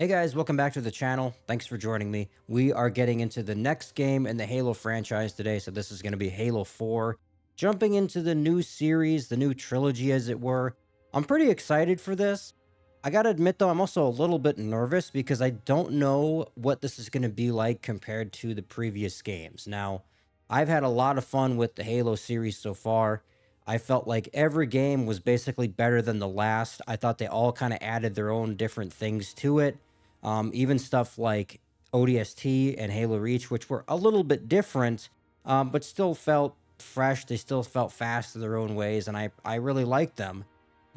Hey guys, welcome back to the channel. Thanks for joining me. We are getting into the next game in the Halo franchise today, so this is going to be Halo 4. Jumping into the new series, the new trilogy as it were. I'm pretty excited for this. I gotta admit though, I'm also a little bit nervous because I don't know what this is going to be like compared to the previous games. Now, I've had a lot of fun with the Halo series so far. I felt like every game was basically better than the last. I thought they all kind of added their own different things to it, even stuff like ODST and Halo Reach, which were a little bit different, but still felt fresh. They still felt fast in their own ways, and I really liked them.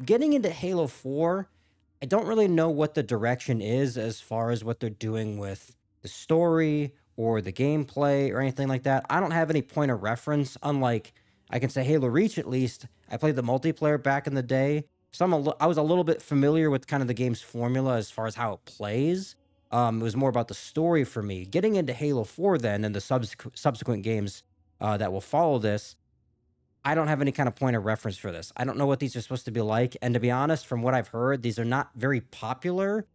Getting into Halo 4, I don't really know what the direction is as far as what they're doing with the story or the gameplay or anything like that. I don't have any point of reference, unlike I can say Halo Reach at least. I played the multiplayer back in the day, so I was a little bit familiar with kind of the game's formula as far as how it plays. It was more about the story for me. Getting into Halo 4 then and the subsequent games that will follow this, I don't have any kind of point of reference for this. I don't know what these are supposed to be like. And to be honest, from what I've heard, these are not very popular.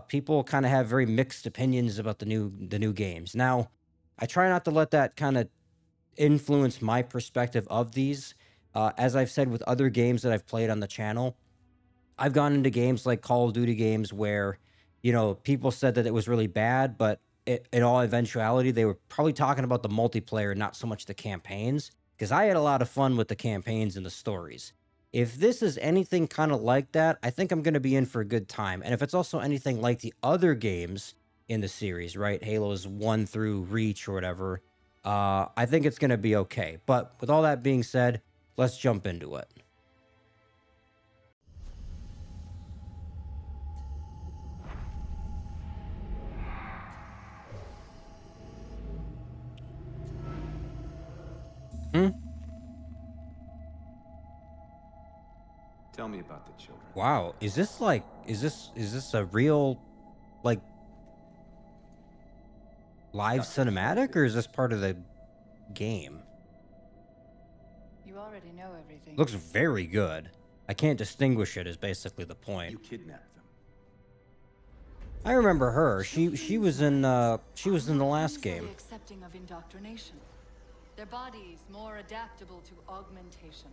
People kind of have very mixed opinions about the new games. Now, I try not to let that kind of influence my perspective of these. As I've said with other games that I've played on the channel, I've gone into games like Call of Duty games where, people said that it was really bad, but in all eventuality, they were probably talking about the multiplayer, not so much the campaigns, because I had a lot of fun with the campaigns and the stories. If this is anything kind of like that, I think I'm going to be in for a good time. And if it's also anything like the other games in the series, right? Halo's 1 through Reach or whatever, I think it's going to be okay. But with all that being said, let's jump into it. Hmm? Tell me about the children. Wow, is this a real, like, live Dr. cinematic, Halsey. or is this part of the game? You already know everything. Looks very good. I can't distinguish it is basically the point. You kidnapped them. I remember her. She was in the last Easily game. accepting of indoctrination. Their bodies more adaptable to augmentation.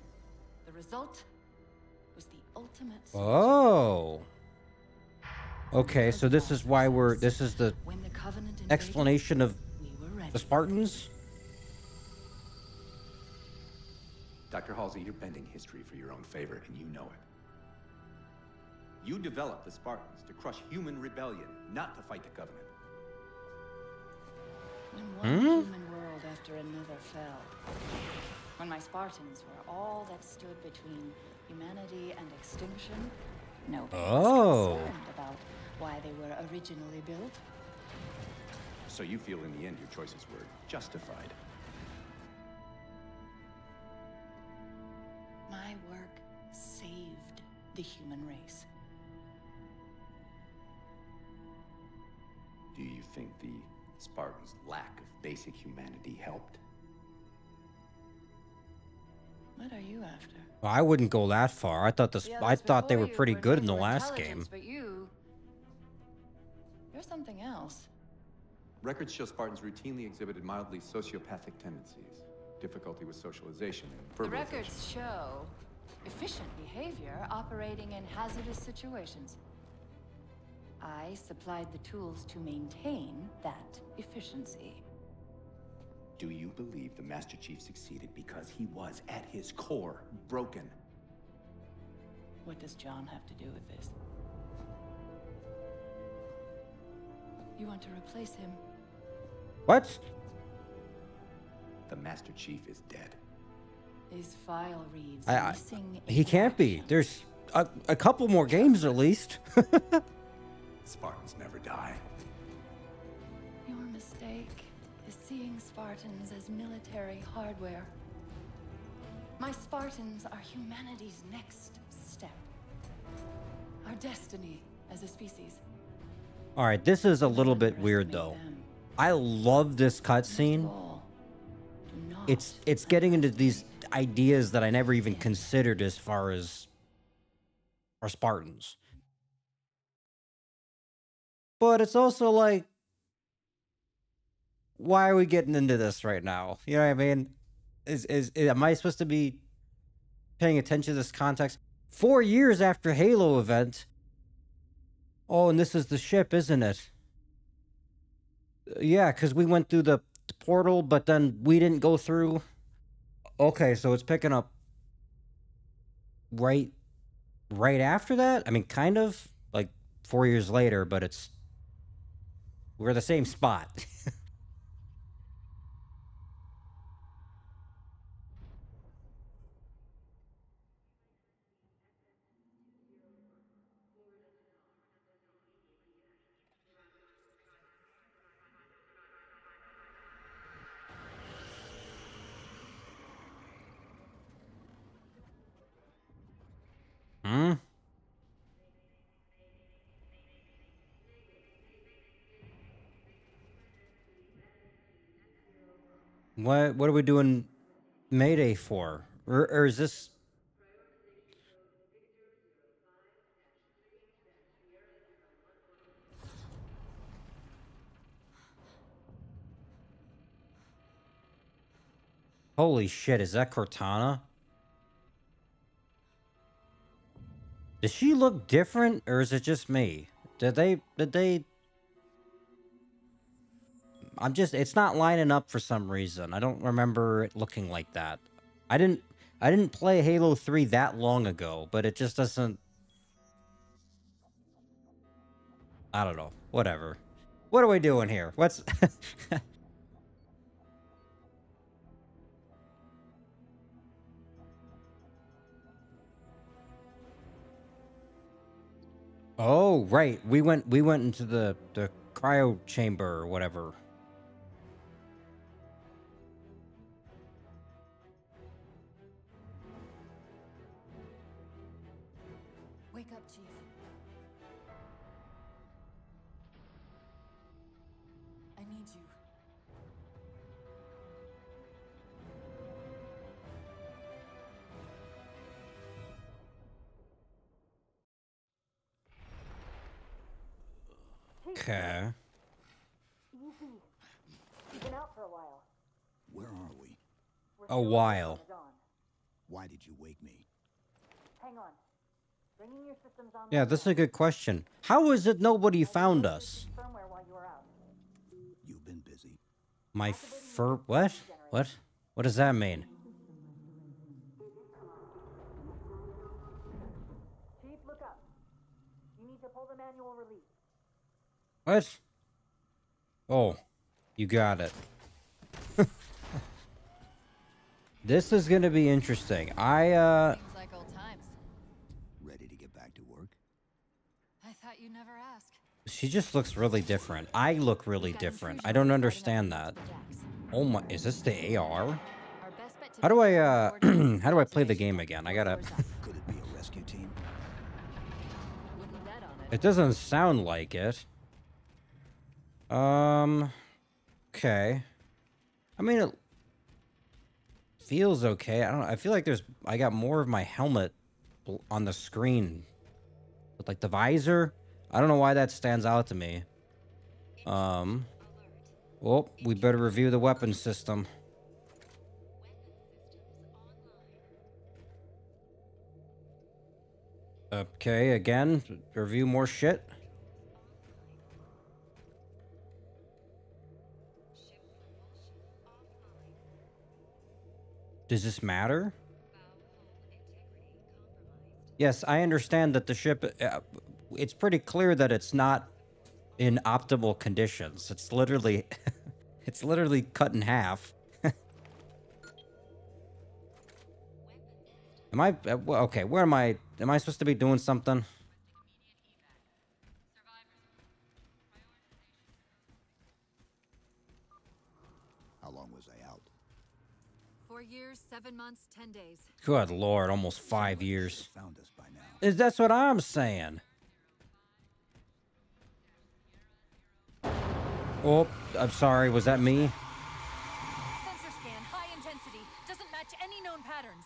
The result was the ultimate solution. Oh. Okay, so this is why this is the When the Covenant invaded, explanation of we were ready. the Spartans? Dr. Halsey, you're bending history for your own favor, and you know it. You developed the Spartans to crush human rebellion, not to fight the Covenant. When one human world after another fell. When my Spartans were all that stood between humanity and extinction, nobody Oh. was concerned about why they were originally built. So you feel in the end your choices were justified. My work saved the human race. Do you think the Spartans' lack of basic humanity helped? What are you after? Well, I wouldn't go that far. I thought they were pretty good in the known for last game. intelligence, but you're something else. Records show Spartans routinely exhibited mildly sociopathic tendencies, difficulty with socialization and The verbalization. records show efficient behavior operating in hazardous situations. I supplied the tools to maintain that efficiency. Do you believe the Master Chief succeeded because he was, at his core, broken? What does John have to do with this? You want to replace him? What? The Master Chief is dead. His file reads missing He in can't be. action. There's a couple more games at least. Spartans never die. Your mistake is seeing Spartans as military hardware. My Spartans are humanity's next step. Our destiny as a species. All right, this is a little bit weird Underestimate though. them. I love this Most of cutscene. all, do not It's getting into these underestimate ideas that I never even considered as far as our Spartans. But it's also like, why are we getting into this right now? You know what I mean? Am I supposed to be paying attention to this context? 4 years after Halo event. Oh, and this is the ship, isn't it? Yeah, because we went through the portal, but then we didn't go through. Okay, so it's picking up right right after that. I mean, kind of like 4 years later, but we're the same spot. Hmm. What are we doing Mayday for? Or is this? Holy shit! Is that Cortana? Does she look different, or is it just me? Did they? I'm just. It's not lining up for some reason. I don't remember it looking like that. I didn't. I didn't play Halo 3 that long ago, but it just doesn't. I don't know. Whatever. What are we doing here? What's? Oh, right. We went into the cryo chamber or whatever. Wake up, Chief. I need you. Okay. Easy. You've been out for a while. Where are we? We're A still while. on the dawn. Why did you wake me? Hang on. Bringing your systems on. Yeah, this is a good question. How is it nobody found us? Firmware while you were out. You've been busy. My what? What? What does that mean? Chief, look up. You need to pull the manual release. What? Oh, you got it. This is gonna be interesting. Seems like old times. Ready to get back to work? I thought you'd never ask. She just looks really different. I look really different. I don't understand that. Oh my, is this the AR? How do I how do I play the game again? I gotta. Could it be a rescue team? Wouldn't bet on It doesn't sound like it. Okay. I mean, it feels okay. I don't know. I feel like I got more of my helmet on the screen with like the visor. I don't know why that stands out to me. Well, we better review the weapon system. Okay, again, review more shit. Does this matter? Yes, I understand that the ship, it's pretty clear that it's not in optimal conditions. It's literally, it's literally cut in half. Am I, okay, where am I? Am I supposed to be doing something? How long was I out? 4 years, 7 months, 10 days. Good Lord, almost 5 years. Found us by now. That's what I'm saying. Oh, I'm sorry. Was that me? Sensor scan, high intensity. Doesn't match any known patterns.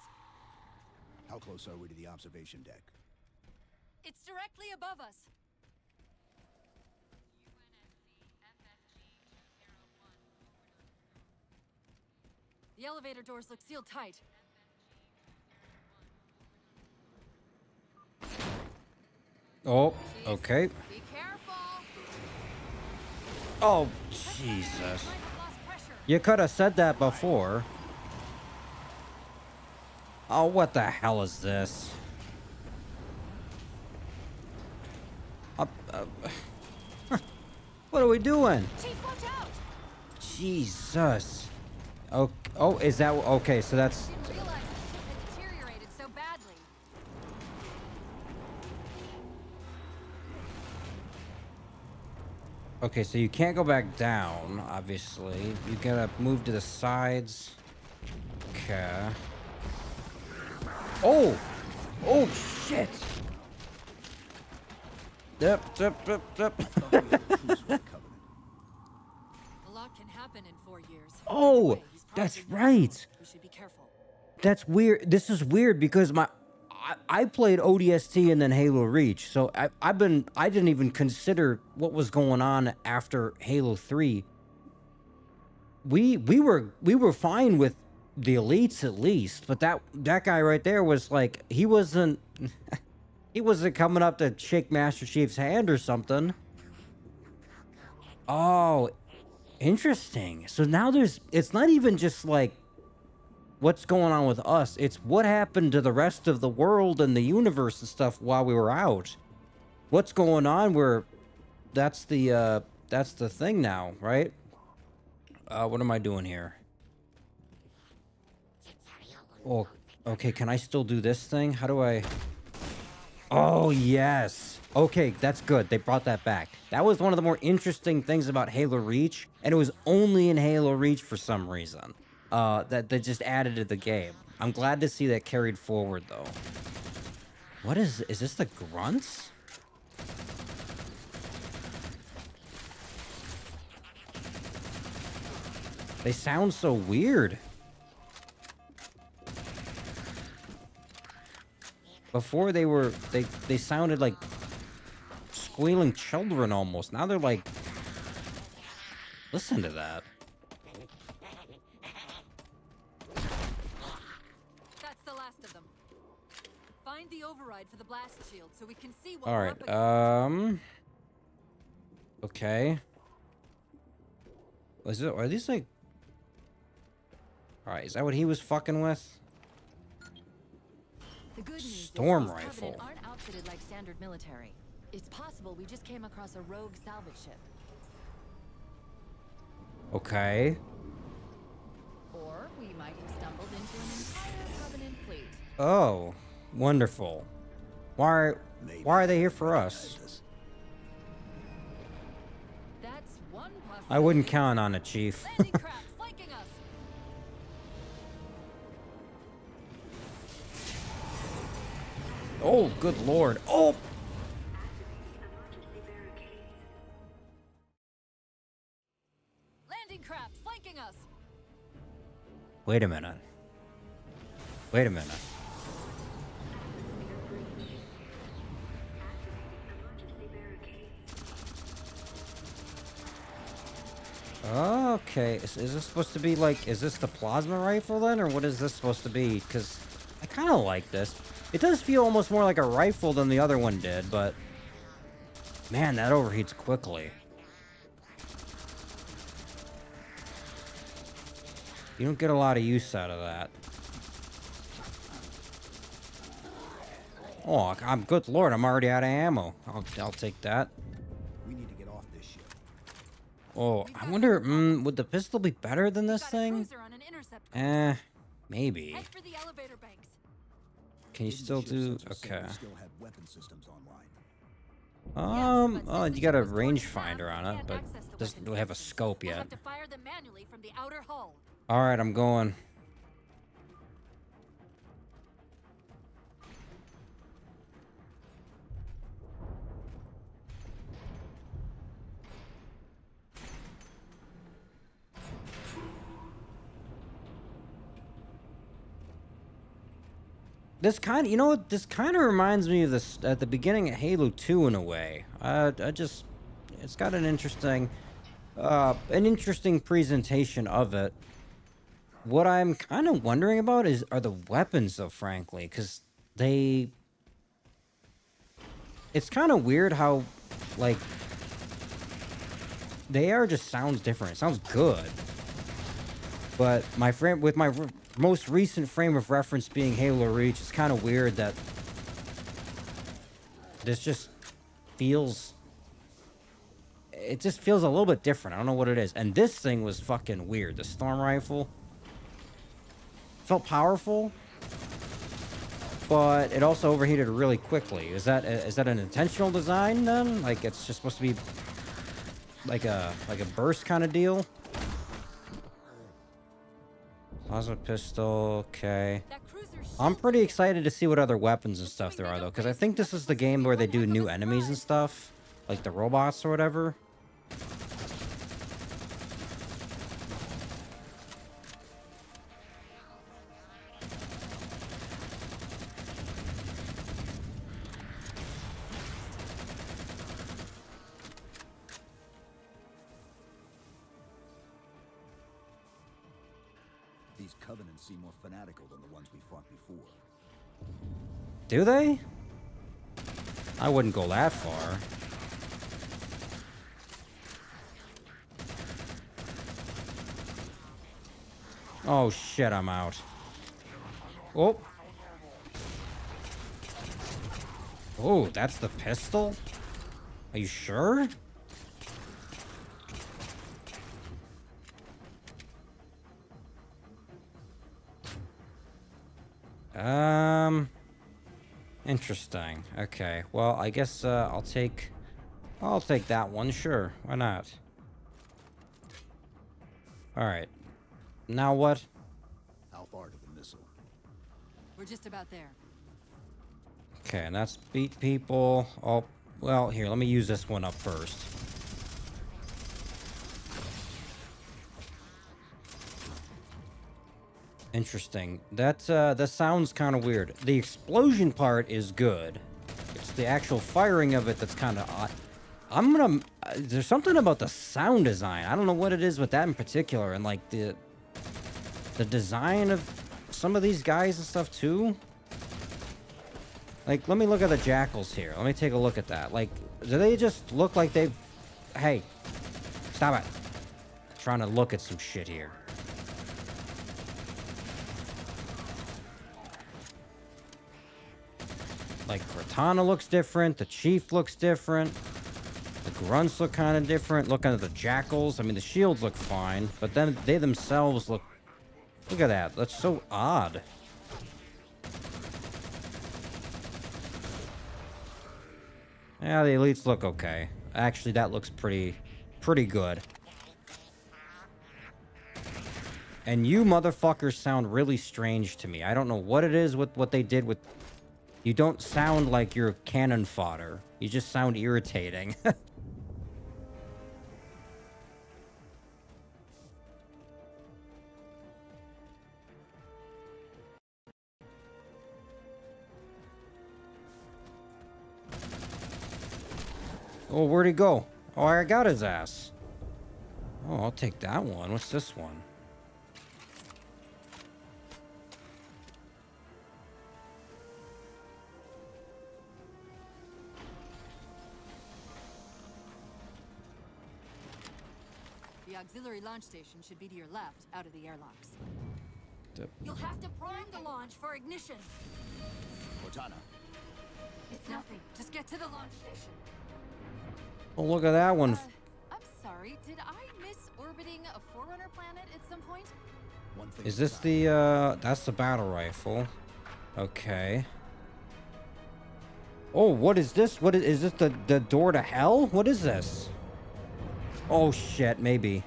How close are we to the observation deck? It's directly above us. The elevator doors look sealed tight. Oh, okay. Be careful. Oh, Jesus. You could have said that before. Oh, what the hell is this? What are we doing? Chief, watch out. Jesus. Oh, is that okay? So that's Didn't realize the ship had deteriorated so badly. okay. So you can't go back down, obviously. You gotta move to the sides. Okay. Oh, oh shit. Yep. A lot can happen in 4 years. Oh, Anyway, he's that's probably not right. alone. We should be careful. That's weird. This is weird because I played ODST and then Halo Reach, so I didn't even consider what was going on after Halo 3. We were fine with the elites at least, but that guy right there was like he wasn't coming up to shake Master Chief's hand or something. Oh, interesting. So now it's not even just like what's going on with us, it's what happened to the rest of the world and the universe and stuff while we were out. What's going on where that's the thing now, right? What am I doing here? Oh, okay, can I still do this thing? How do I... Oh, yes. Okay, that's good. They brought that back. That was one of the more interesting things about Halo Reach, and it was only in Halo Reach for some reason. That just added to the game. I'm glad to see that carried forward, though. What is this the grunts? They sound so weird. Before they sounded like squealing children almost. Now they're like, listen to that. That's the last of them. Find the override for the blast shield so we can see what All we're right. up against. Okay. Are these like... Alright, is that what he was fucking with? The good news Storm is these rifle. Covenant aren't outfitted like standard military. It's possible we just came across a rogue salvage ship. Okay. Or we might have stumbled into an entire Covenant fleet. Oh, wonderful. Why are they here for us? That's one possibility. I wouldn't count on it, Chief. Landing craft flanking us. Oh, good lord. Oh! Landing craft flanking us. Wait a minute. Wait a minute. Okay, is this supposed to be like, is this the plasma rifle then, or what is this supposed to be? Because I kind of like this. It does feel almost more like a rifle than the other one did, but man, that overheats quickly. You don't get a lot of use out of that. Oh, good lord, I'm already out of ammo. I'll take that. We need to get off this ship. Oh, I wonder, would the pistol be better than this Got a thing? cruiser on an intercept course. Maybe. Head for the elevator banks. Can you Didn't still the ship do? sensors say Okay. we still had weapon systems online. Yes, but Oh, since you the got a ship was torn in rangefinder half, on we it, can't but access the doesn't weapon really have a systems. scope We'll yet. have to fire them manually from the outer hull. All right, I'm going. This kind of, you know what? This kind of reminds me of this at the beginning of Halo 2 in a way. It's got an interesting presentation of it. What I'm kind of wondering about are the weapons, though, frankly, because they... It's kind of weird how, like, the AR just sounds different. It sounds good. But with my most recent frame of reference being Halo Reach, it's kind of weird that this just feels... It just feels a little bit different. I don't know what it is. And this thing was fucking weird. The storm rifle felt powerful, but it also overheated really quickly. Is that an intentional design then? Like it's just supposed to be like a burst kind of deal? Plasma pistol, okay. I'm pretty excited to see what other weapons and stuff there are though, because I think this is the game where they do new enemies and stuff, like the robots or whatever. These Covenants seem more fanatical than the ones we fought before. Do they? I wouldn't go that far. Oh shit, I'm out. Oh. Oh, that's the pistol? Are you sure? Interesting. Okay. Well, I guess I'll take that one. Sure. Why not? All right. Now what? How far to the missile? We're just about there. Okay, and that's beat people. Oh, well, here, let me use this one up first. Interesting. That sounds kind of weird. The explosion part is good. It's the actual firing of it that's kind of odd. There's something about the sound design. I don't know what it is with that in particular, and like the design of some of these guys and stuff too. Like, let me look at the jackals here. Let me take a look at that. Like, do they just look like they've... Hey, stop it. I'm trying to look at some shit here. Like, Cortana looks different. The Chief looks different. The Grunts look kind of different. Looking at the jackals. I mean, the shields look fine. But then they themselves look... Look at that. That's so odd. Yeah, the elites look okay. Actually, that looks pretty good. And you motherfuckers sound really strange to me. I don't know what it is with what they did with... You don't sound like you're cannon fodder. You just sound irritating. Oh, where'd he go? Oh, I got his ass. Oh, I'll take that one. What's this one? The auxiliary launch station should be to your left, out of the airlocks. You'll have to prime the launch for ignition. Cortana. It's nothing. Just get to the launch station. Oh, look at that one. I'm sorry. Did I miss orbiting a Forerunner planet at some point? One thing Is this the, that's the battle rifle. Okay. Oh, what is this? What is this the door to hell? What is this? Oh, shit, maybe.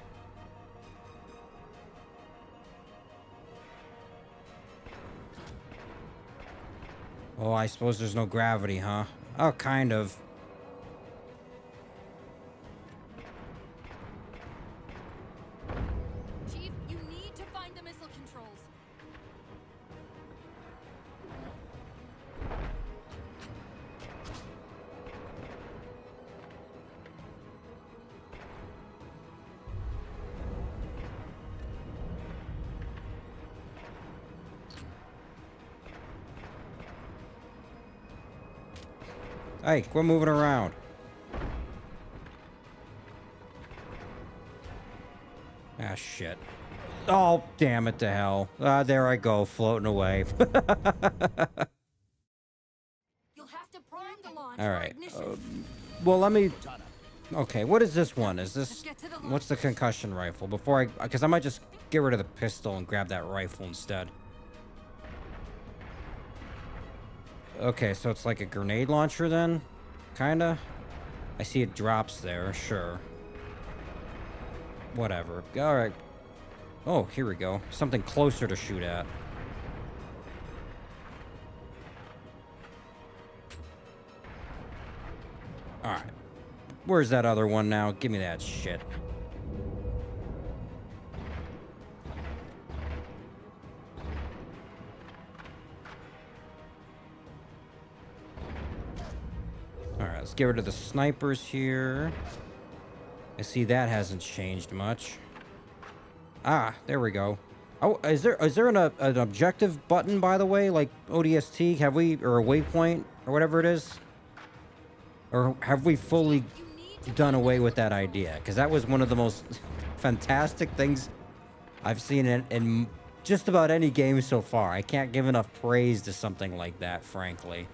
Oh, I suppose there's no gravity, huh? Oh, kind of. Chief, you need to find the missile controls. Hey, quit moving around. Ah, shit. Oh, damn it to hell. Ah, there I go, floating away. You'll have to prime the launch All for right. ignition. Well, let me... Okay, what is this one? Is Let's this... get to the What's the launch concussion rifle? Before I... Because I might just get rid of the pistol and grab that rifle instead. Okay, so it's like a grenade launcher then? Kinda? I see it drops there, sure. Whatever. Alright. Oh, here we go. Something closer to shoot at. Alright. Where's that other one now? Give me that shit. Alright, let's get rid of the snipers here. I see that hasn't changed much. Ah, there we go. Oh, is there an objective button, by the way, like ODST? Have we, or a waypoint, or whatever it is? Or have we fully done away with that idea? Because that was one of the most fantastic things I've seen in just about any game so far. I can't give enough praise to something like that, frankly.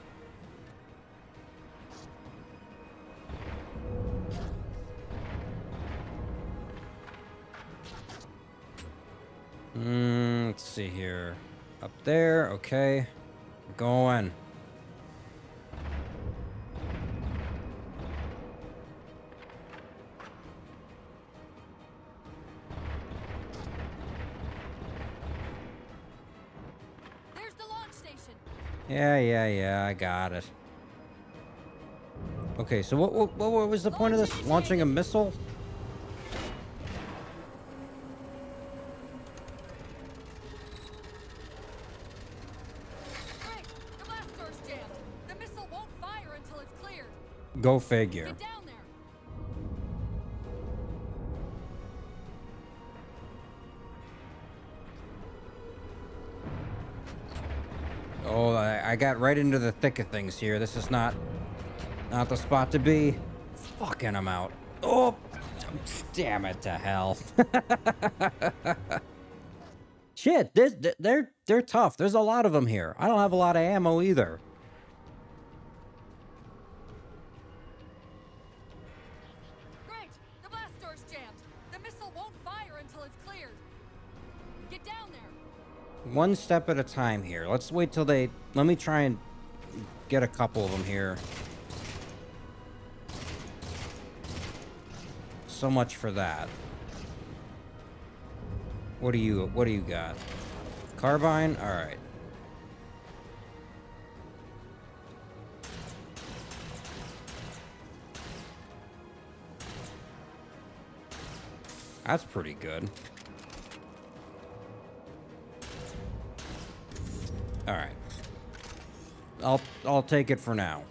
Let's see here. Up there, okay. Going. There's the launch station. Yeah, I got it. Okay, so what was the point of this? Launching a missile? Go figure. Get down there. Oh, I got right into the thick of things here. This is not the spot to be. Fucking, I'm out. Oh, damn it to hell. Shit, they're tough. There's a lot of them here. I don't have a lot of ammo either. One step at a time here. Let's wait till they... Let me try and get a couple of them here. So much for that. What do you got? Carbine? All right. That's pretty good. All right. I'll take it for now.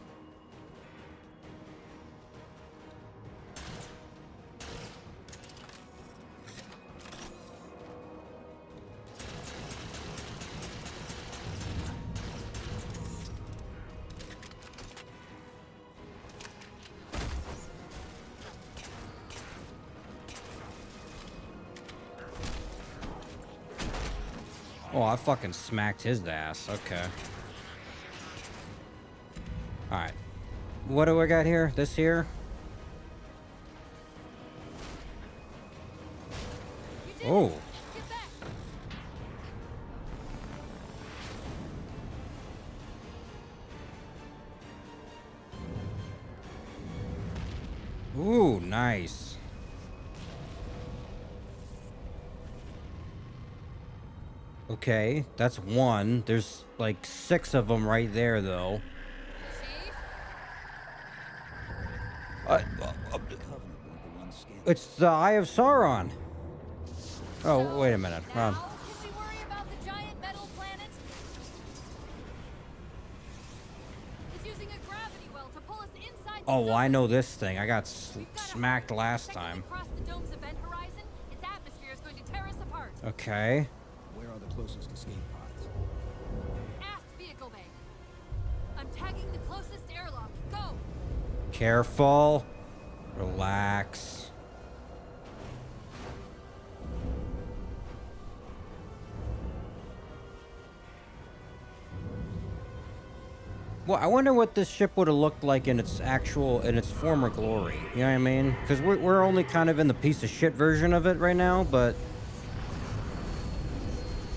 Oh, I fucking smacked his ass. Okay. Alright. What do I got here? This here? Oh. Ooh, nice. Okay, that's one. There's like 6 of them right there, though. It's the Eye of Sauron. Oh, wait a minute. Oh, well, I know this thing. I got smacked last time. Okay. Where are the closest escape pods? Aft vehicle bay. I'm tagging the closest airlock. Go! Careful. Relax. Well, I wonder what this ship would have looked like in its former glory. You know what I mean? Because we're only kind of in the piece of shit version of it right now, but...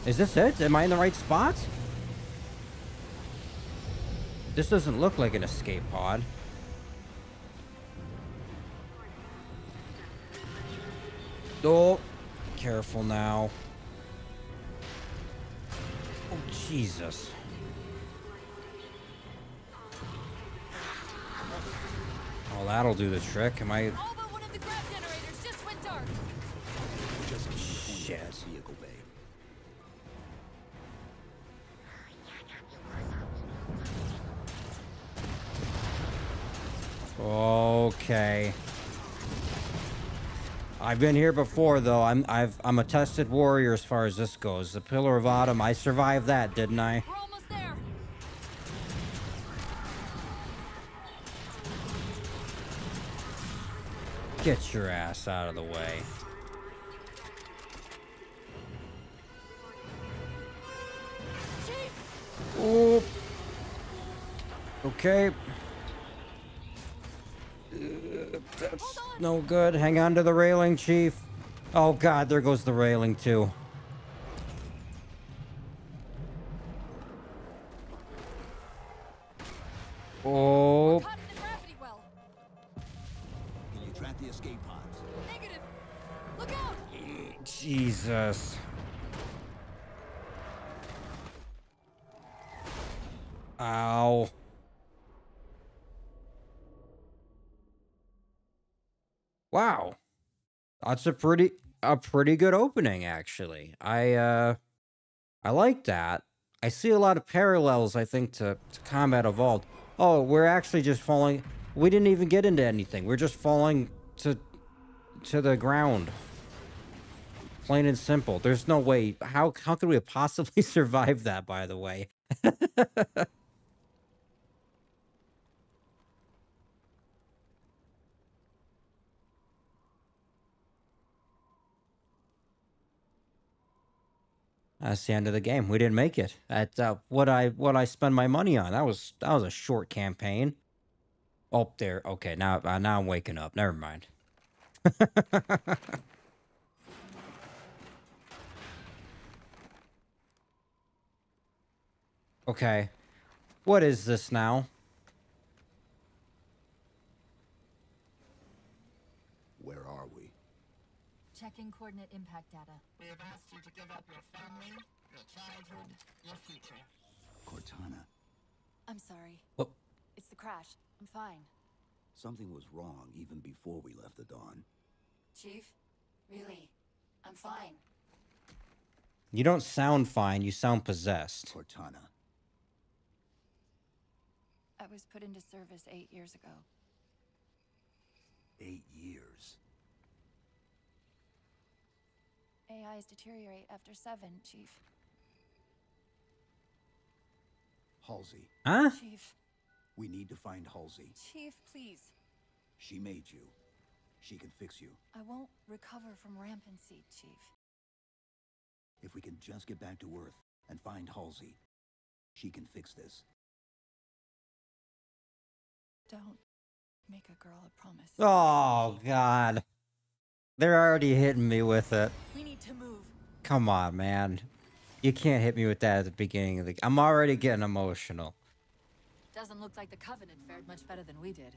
Is this it? Am I in the right spot? This doesn't look like an escape pod. Oh, careful now. Oh, Jesus. Oh, that'll do the trick. Am I... All but one of the grav generators just went dark. Shit. Vehicle bay. Okay. I've been here before, though. I'm a tested warrior as far as this goes. The Pillar of Autumn, I survived that, didn't I? We're almost there. Get your ass out of the way. Chief! Oh. Okay. That's no good. Hang on to the railing, Chief. Oh, God, there goes the railing, too. Oh. Caught in the gravity well. Can you track the escape pods? Negative. Look out! Jesus. Ow. Wow. That's a pretty good opening, actually. I like that. I see a lot of parallels, I think, to Combat Evolved. Oh, we're actually just falling. We didn't even get into anything. We're just falling to the ground. Plain and simple. There's no way. How could we have possibly survived that, by the way? That's the end of the game. We didn't make it. At what I spend my money on. That was a short campaign. Oh, there. Okay, now I'm waking up. Never mind. Okay. What is this now? Where are we? Checking coordinate impact data. We have asked you to give up your family, your childhood, your future. Cortana. I'm sorry. What? It's the crash. I'm fine. Something was wrong even before we left the Dawn. Chief, really, I'm fine. You don't sound fine. You sound possessed. Cortana. I was put into service 8 years ago. 8 years. AIs deteriorate after 7, Chief. Halsey. Huh? Chief, We need to find Halsey. Chief, please. She made you. She can fix you. I won't recover from rampancy, Chief. If we can just get back to Earth and find Halsey, she can fix this. Don't make a girl a promise. Oh, God. They're already hitting me with it. We need to move. Come on, man. You can't hit me with that at the beginning of the... I'm already getting emotional. Doesn't look like the Covenant fared much better than we did.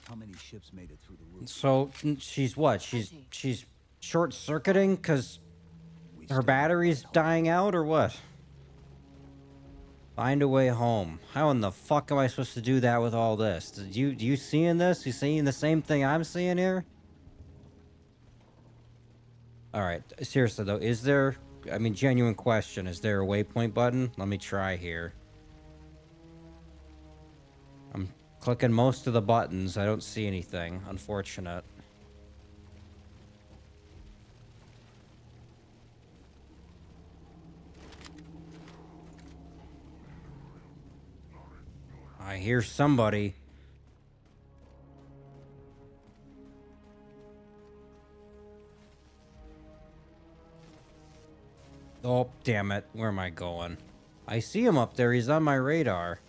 How many ships made it through the roof? So, she's what? She's short-circuiting because her battery's dying out or what? Find a way home. How in the fuck am I supposed to do that with all this? Do you seeing this? You seeing the same thing I'm seeing here? Alright, seriously though, is there... I mean, genuine question. Is there a waypoint button? Let me try here. I'm clicking most of the buttons. I don't see anything. Unfortunate. I hear somebody. Oh, damn it. Where am I going? I see him up there. He's on my radar.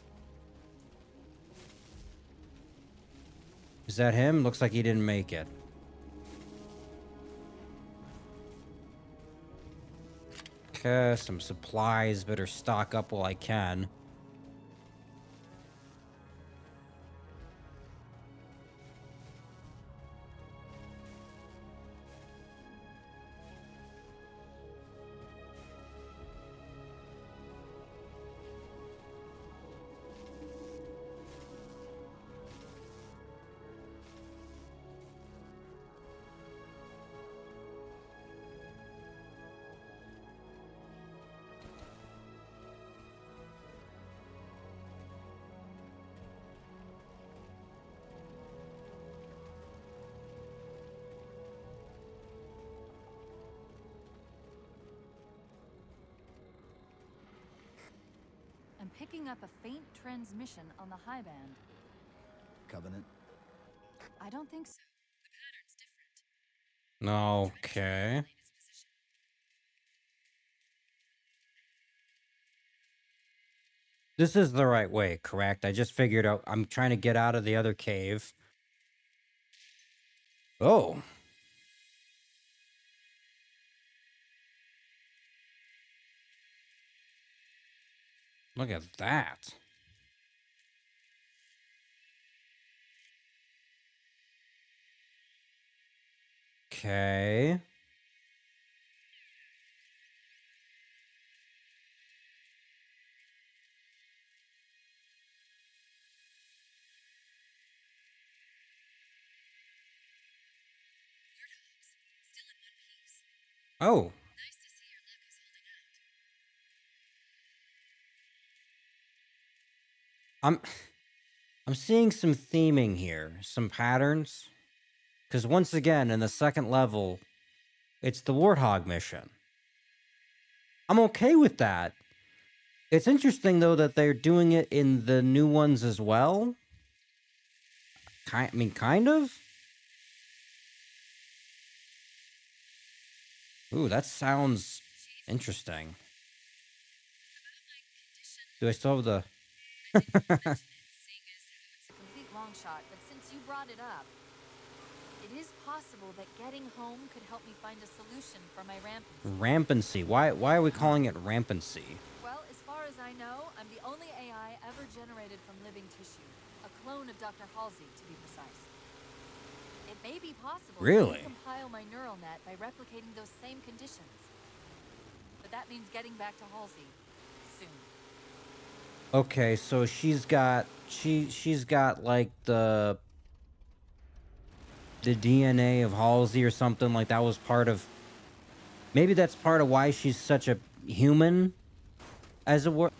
Is that him? Looks like he didn't make it. Okay, some supplies. Better stock up while I can. I'm picking up a faint transmission on the high band. Covenant? I don't think so. The pattern's different. Okay. This is the right way, correct? I just figured out I'm trying to get out of the other cave. Oh. Look at that. Okay. Oh. Nice to see your luck is holding out. I'm seeing some theming here, some patterns. Because once again, in the second level, it's the Warthog mission. I'm okay with that. It's interesting, though, that they're doing it in the new ones as well. I mean, kind of. Ooh, that sounds interesting. Do I still have the... It's a complete long shot, but since you brought it up, it is possible that getting home could help me find a solution for my Rampancy. rampancy. Why are we calling it rampancy? Well, as far as I know, I'm the only AI ever generated from living tissue. A clone of Dr. Halsey, to be precise. It may be possible Really? to compile my neural net by replicating those same conditions. But that means getting back to Halsey soon. Okay, so she's got like the DNA of Halsey or something, like that was part of, maybe that's part of why she's such a human, as it were.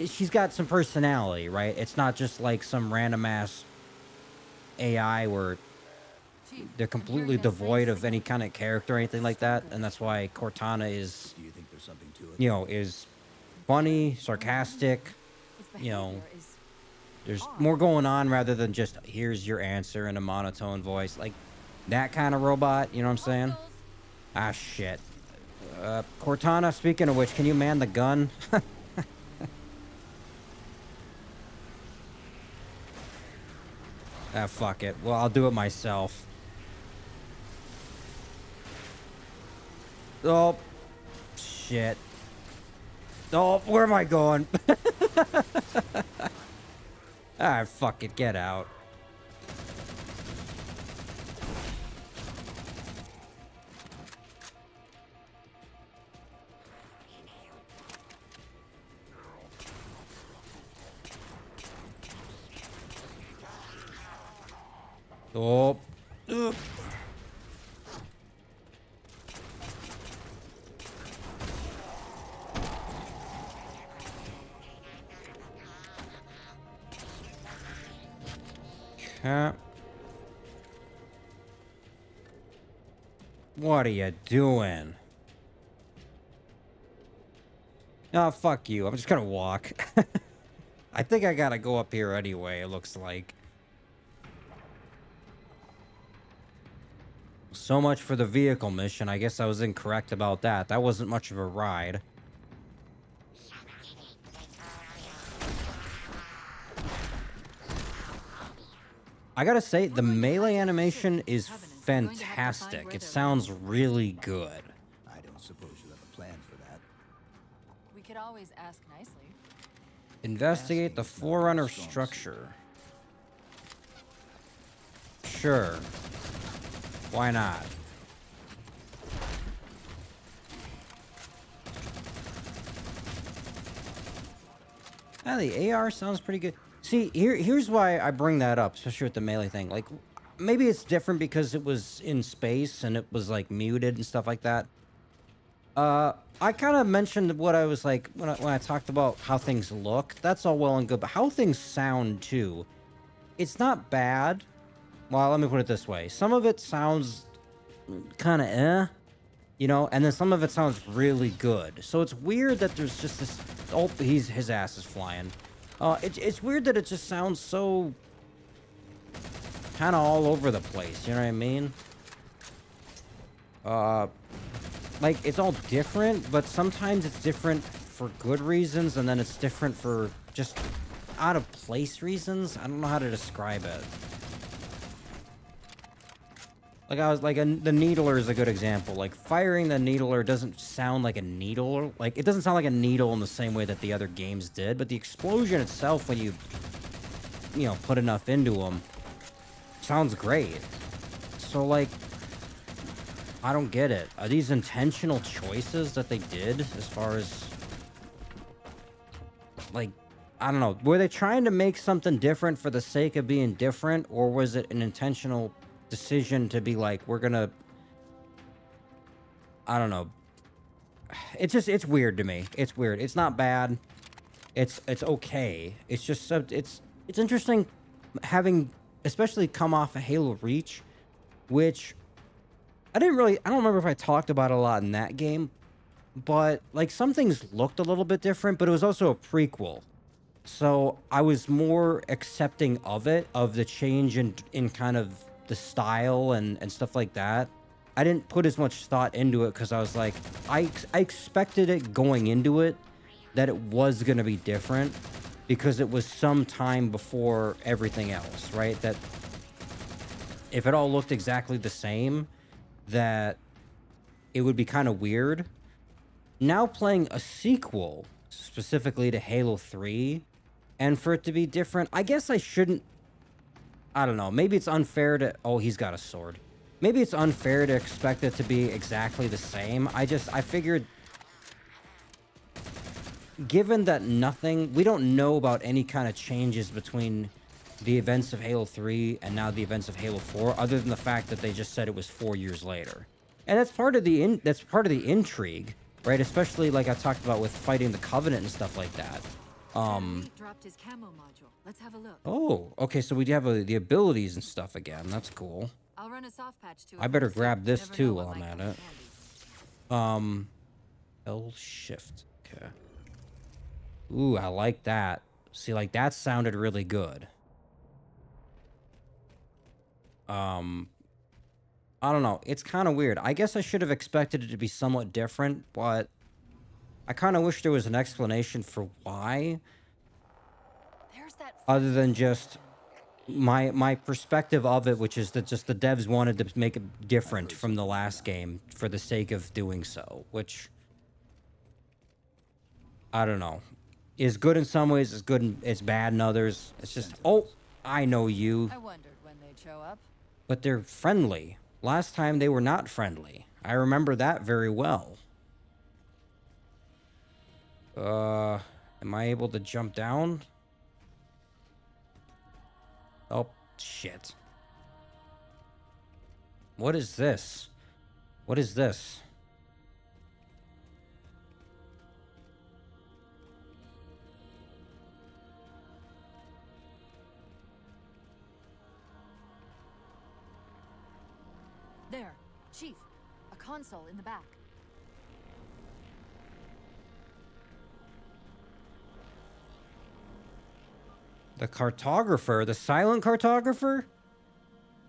She's got some personality, right? It's not just like some random ass AI where they're completely devoid of any kind of character or anything like that, and that's why Cortana is, Do you think there's something to it? you know, is funny, sarcastic, you know, there's more going on rather than just here's your answer in a monotone voice, like that kind of robot, you know what I'm saying? Ah, shit. Cortana, speaking of which, can you man the gun? Ah, fuck it. Well, I'll do it myself. Oh, shit. Oh, where am I going? Ah, fuck it. Get out. Oh. Ugh. What are you doing? Oh, fuck you. I'm just gonna walk. I think I gotta go up here anyway, it looks like. So much for the vehicle mission. I guess I was incorrect about that. That wasn't much of a ride. I gotta say, the melee animation is fantastic. It sounds really good. I don't suppose you have a plan for that. We could always ask nicely. Investigate the Forerunner structure. Sure. Why not? Ah, the AR sounds pretty good. See, here's why I bring that up, especially with the melee thing. Like, maybe it's different because it was in space and it was like muted and stuff like that. I kind of mentioned what I was like when I talked about how things look. That's all well and good, but how things sound too. It's not bad. Well, let me put it this way. Some of it sounds kind of you know, and then some of it sounds really good. So it's weird that there's just this. Oh, his ass is flying. It's weird that it just sounds so kind of all over the place. You know what I mean? Like it's all different, but sometimes it's different for good reasons, and then it's different for just out of place reasons. I don't know how to describe it. Like I was like, the needler is a good example. Like firing the needler doesn't sound like a needle. Like it doesn't sound like a needle in the same way that the other games did. But the explosion itself, when you know, put enough into them, sounds great. So like, I don't get it. Are these intentional choices that they did as far as like, I don't know. Were they trying to make something different for the sake of being different, or was it an intentional decision to be like, we're gonna, I don't know. It's weird to me. It's weird. It's not bad. It's okay. It's just it's interesting having, especially come off of Halo Reach, which I don't remember if I talked about a lot in that game, but like some things looked a little bit different, but it was also a prequel. So I was more accepting of it, of the change in kind of the style and stuff like that. I didn't put as much thought into it because I was like, I expected it going into it that it was going to be different because it was some time before everything else, right? That if it all looked exactly the same, that it would be kind of weird. Now playing a sequel specifically to Halo 3 and for it to be different, I guess I shouldn't, I don't know. Maybe it's unfair to... Oh, he's got a sword. Maybe it's unfair to expect it to be exactly the same. I figured... Given that we don't know about any kind of changes between the events of Halo 3 and now the events of Halo 4, other than the fact that they just said it was 4 years later. And that's part of the intrigue, right? Especially like I talked about with fighting the Covenant and stuff like that. Dropped his camo module. Let's have a look. Oh, okay, so we have the abilities and stuff again. That's cool. I'll run a soft patch to it. I better first. grab this Never too know while what I'm might at come it. L shift. Okay. Ooh, I like that. See, like that sounded really good. I don't know. It's kind of weird. I guess I should have expected it to be somewhat different, but I kind of wish there was an explanation for why. There's that Other than just my perspective of it, which is that just the devs wanted to make it different from the last game for the sake of doing so, which I don't know. Is good in some ways, it's bad in others. It's just, oh, I know you. I wondered when they'd show up. But they're friendly. Last time they were not friendly. I remember that very well. Am I able to jump down? Oh, shit. What is this? What is this? There, Chief. A console in the back. The cartographer? The silent cartographer?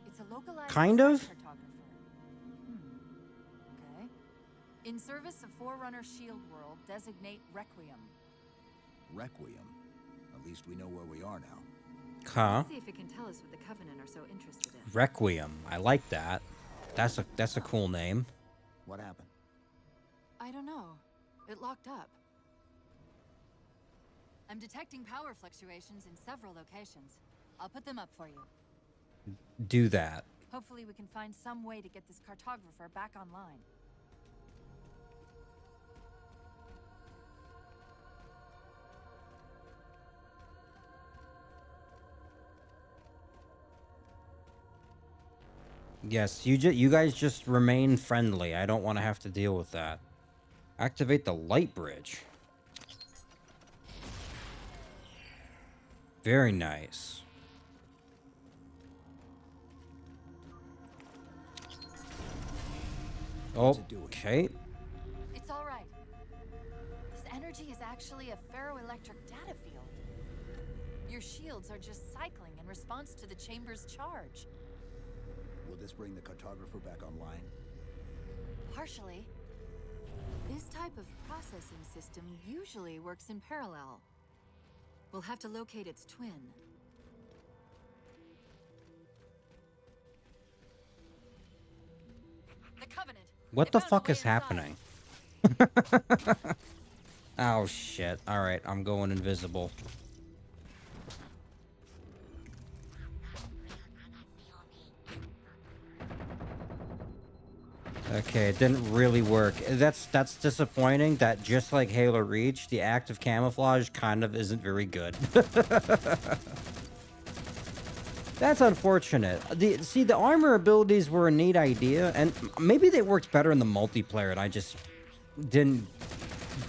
It's a localized Kind of? cartographer. In service of Forerunner Shield World, designate Requiem. Requiem. At least we know where we are now. Huh? Let's see if it can tell us what the Covenant are so interested in. Requiem. I like that. That's a cool name. What happened? I don't know. It locked up. I'm detecting power fluctuations in several locations. I'll put them up for you. Do that. Hopefully we can find some way to get this cartographer back online. Yes, you guys just remain friendly. I don't want to have to deal with that. Activate the light bridge. Very nice. Okay. It's all right. This energy is actually a ferroelectric data field. Your shields are just cycling in response to the chamber's charge. Will this bring the cartographer back online? Partially. This type of processing system usually works in parallel. We'll have to locate its twin. The Covenant. What the fuck is happening? Oh shit. Alright, I'm going invisible. Okay, it didn't really work. That's disappointing that just like Halo Reach, the active camouflage kind of isn't very good. That's unfortunate. The armor abilities were a neat idea, and maybe they worked better in the multiplayer, and I just didn't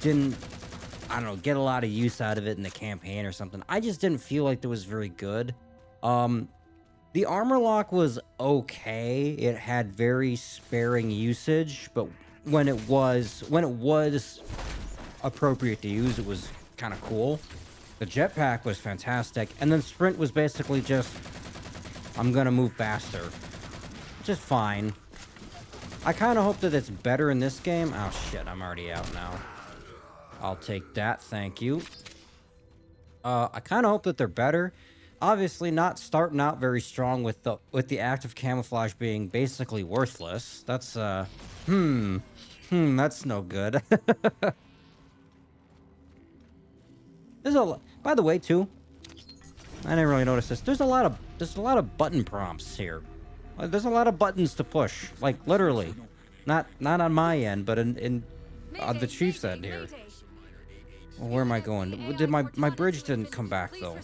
I don't know, get a lot of use out of it in the campaign or something. I just didn't feel like it was very good. The armor lock was okay. It had very sparing usage, but when it was appropriate to use, it was kind of cool. The jetpack was fantastic, and then sprint was basically just, I'm gonna move faster. Just fine. I kind of hope that it's better in this game. Oh shit, I'm already out now. I'll take that, thank you. I kind of hope that they're better. Obviously not starting out very strong with the active camouflage being basically worthless. That's that's no good. There's by the way too, I didn't really notice this. There's a lot of button prompts here. There's a lot of buttons to push, like literally. Not on my end, but in the chief's end here. Well, where am I going? Did my bridge didn't come back though?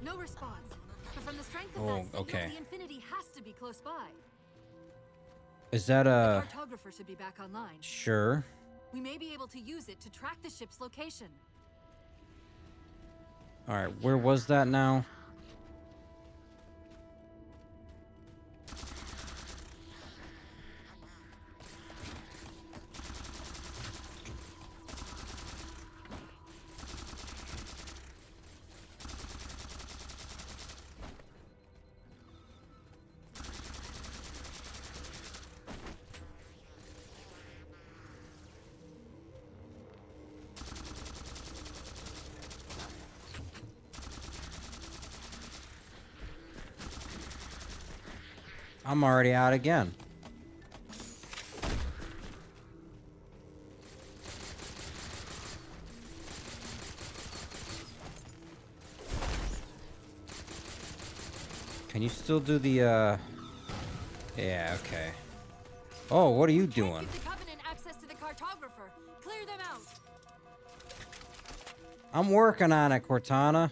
No response. But from the strength of Oh, that signal, okay. the Infinity has to be close by. Is that The cartographer should be back online. sure? We may be able to use it to track the ship's location. All right, where was that now? I'm already out again. Can you still do the, yeah, okay. Oh, what are you doing? Give the Covenant access to the cartographer. Clear them out. I'm working on it, Cortana.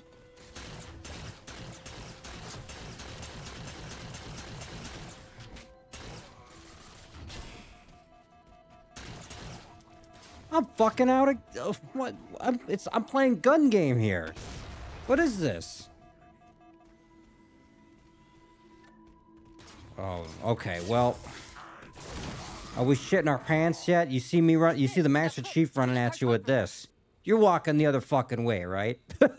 I'm fucking out of what? I'm playing gun game here. What is this? Oh, okay. Well, are we shitting our pants yet? You see me run? You see the Master Chief running at you with this? You're walking the other fucking way, right? All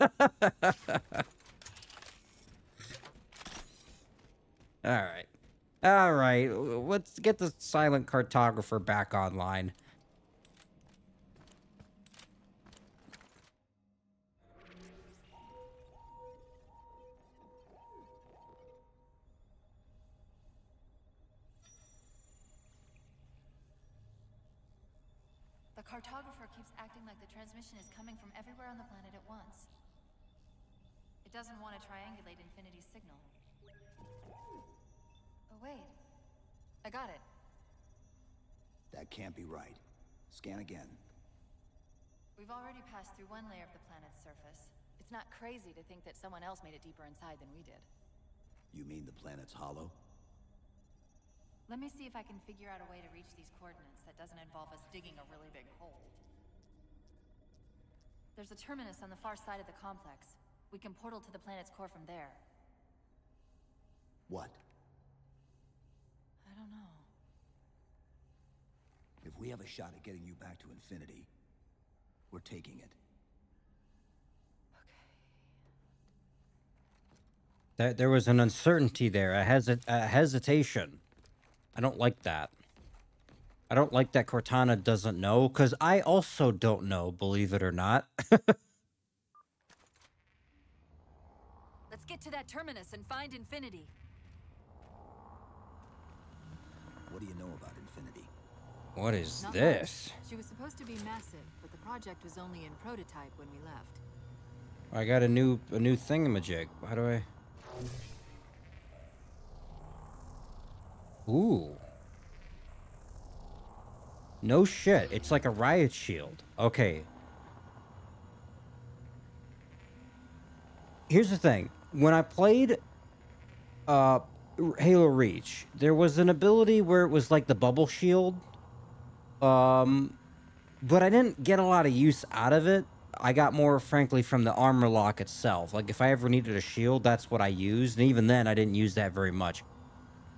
right. All right, let's get the silent cartographer back online. The cartographer keeps acting like the transmission is coming from everywhere on the planet at once. It doesn't want to triangulate Infinity's signal. Oh, wait. I got it. That can't be right. Scan again. We've already passed through one layer of the planet's surface. It's not crazy to think that someone else made it deeper inside than we did. You mean the planet's hollow? Let me see if I can figure out a way to reach these coordinates that doesn't involve us digging a really big hole. There's a terminus on the far side of the complex. We can portal to the planet's core from there. What? I don't know. If we have a shot at getting you back to Infinity, we're taking it. There was an uncertainty there, a hesitation. I don't like that. I don't like that Cortana doesn't know, because I also don't know, believe it or not. Let's get to that terminus and find Infinity. What do you know about Infinity? What is Not this? much. She was supposed to be massive, but the project was only in prototype when we left. I got a new thingamajig. How do I... Ooh. No shit. It's like a riot shield. Okay. Here's the thing. When I played Halo Reach, there was an ability where it was like the bubble shield. But I didn't get a lot of use out of it. I got more, frankly, from the armor lock itself. Like, if I ever needed a shield, that's what I used. And even then, I didn't use that very much.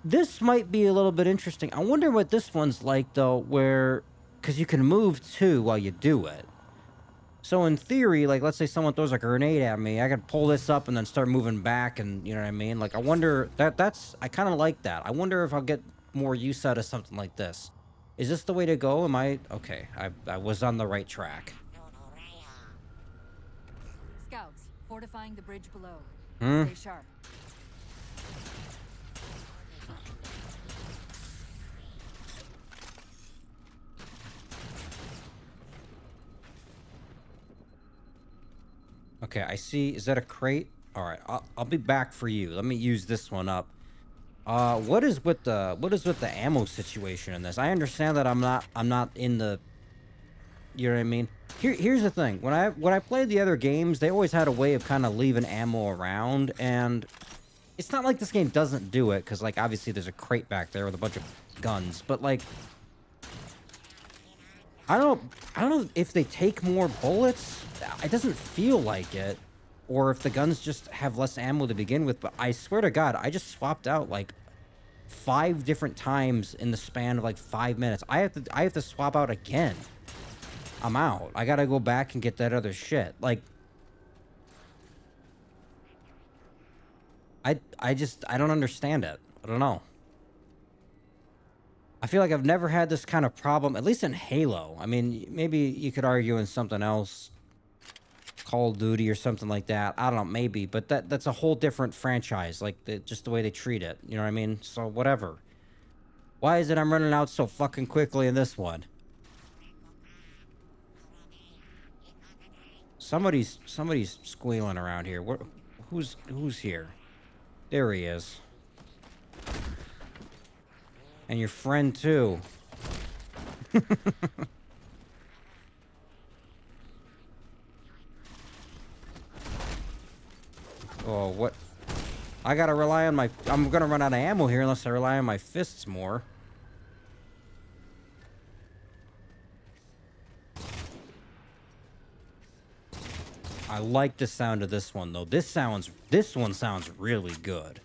This might be a little bit interesting. I wonder what this one's like, though, where... Because you can move, too, while you do it. So, in theory, like, let's say someone throws a grenade at me, I could pull this up and then start moving back, and, you know what I mean? Like, I wonder... That's... I kind of like that. I wonder if I'll get more use out of something like this. Is this the way to go? Am I... Okay, I was on the right track. Scouts, fortifying the bridge below. Hmm? Stay sharp. Okay, I see. Is that a crate? All right, I'll be back for you. Let me use this one up. What is with the ammo situation in this? I understand that I'm not in the... You know what I mean? Here's the thing. When I played the other games, they always had a way of kind of leaving ammo around, and it's not like this game doesn't do it, because, like, obviously there's a crate back there with a bunch of guns, but, like, I don't know if they take more bullets. It doesn't feel like it, or if the guns just have less ammo to begin with, but I swear to God, I just swapped out, like, 5 different times in the span of, like, 5 minutes. I have to swap out again. I'm out. I gotta go back and get that other shit. Like, I don't understand it. I don't know. I feel like I've never had this kind of problem, at least in Halo. I mean, maybe you could argue in something else, Call of Duty or something like that. I don't know, maybe, but that's a whole different franchise, like just the way they treat it. You know what I mean? So whatever. Why is it I'm running out so fucking quickly in this one? Somebody's squealing around here. Who's here? There he is. And your friend too. Oh, what? I gotta rely on my... I'm gonna run out of ammo here unless I rely on my fists more. I like the sound of this one, though. This one sounds really good.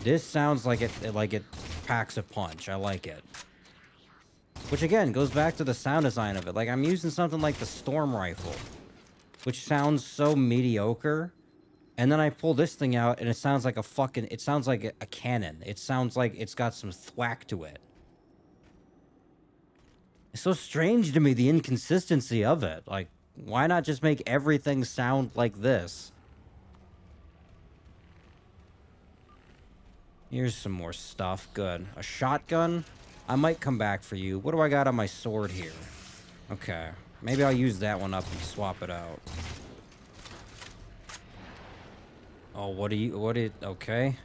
This sounds like it packs a punch. I like it. Which, again, goes back to the sound design of it. Like, I'm using something like the Storm Rifle, which sounds so mediocre. And then I pull this thing out, and it sounds like a fucking... It sounds like a cannon. It sounds like it's got some thwack to it. It's so strange to me, the inconsistency of it. Like, why not just make everything sound like this? Here's some more stuff. Good. A shotgun? I might come back for you. What do I got on my sword here? Okay. Maybe I'll use that one up and swap it out. Oh, okay.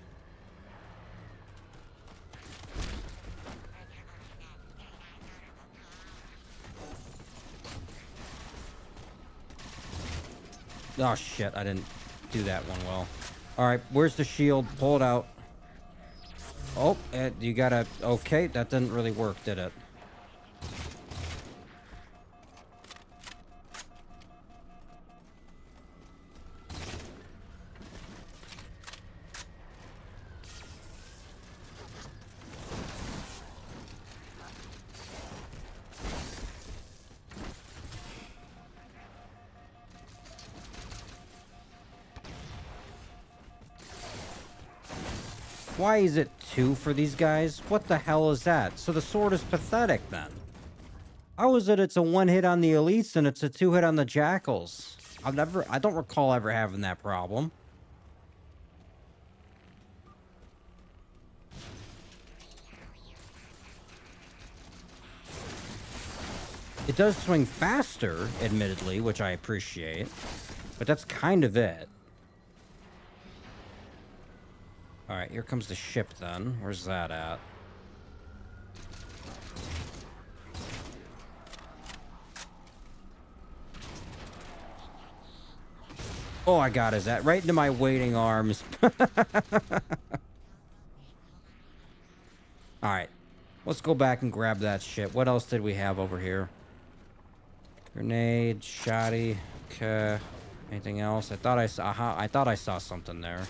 Oh, shit. I didn't do that one well. All right. Where's the shield? Pull it out. Oh, you gotta... Okay, that didn't really work, did it? Why is it 2 for these guys? What the hell is that? So the sword is pathetic then. How is it it's a 1 hit on the elites and it's a 2 hit on the jackals? I don't recall ever having that problem. It does swing faster, admittedly, which I appreciate. But that's kind of it. Alright, here comes the ship then. Where's that at? Oh, I got his that right into my waiting arms. Alright. Let's go back and grab that shit. What else did we have over here? Grenade, shoddy. Okay. Anything else? I thought I saw something there.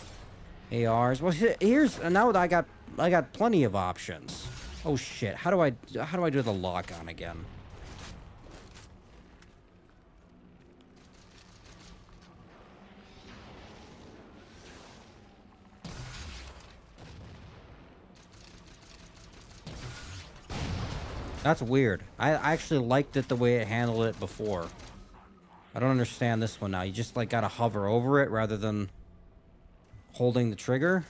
ARs. Well, here's now that I got plenty of options. Oh shit! How do I do the lock on again? That's weird. I actually liked it the way it handled it before. I don't understand this one now. You just like gotta hover over it rather than holding the trigger.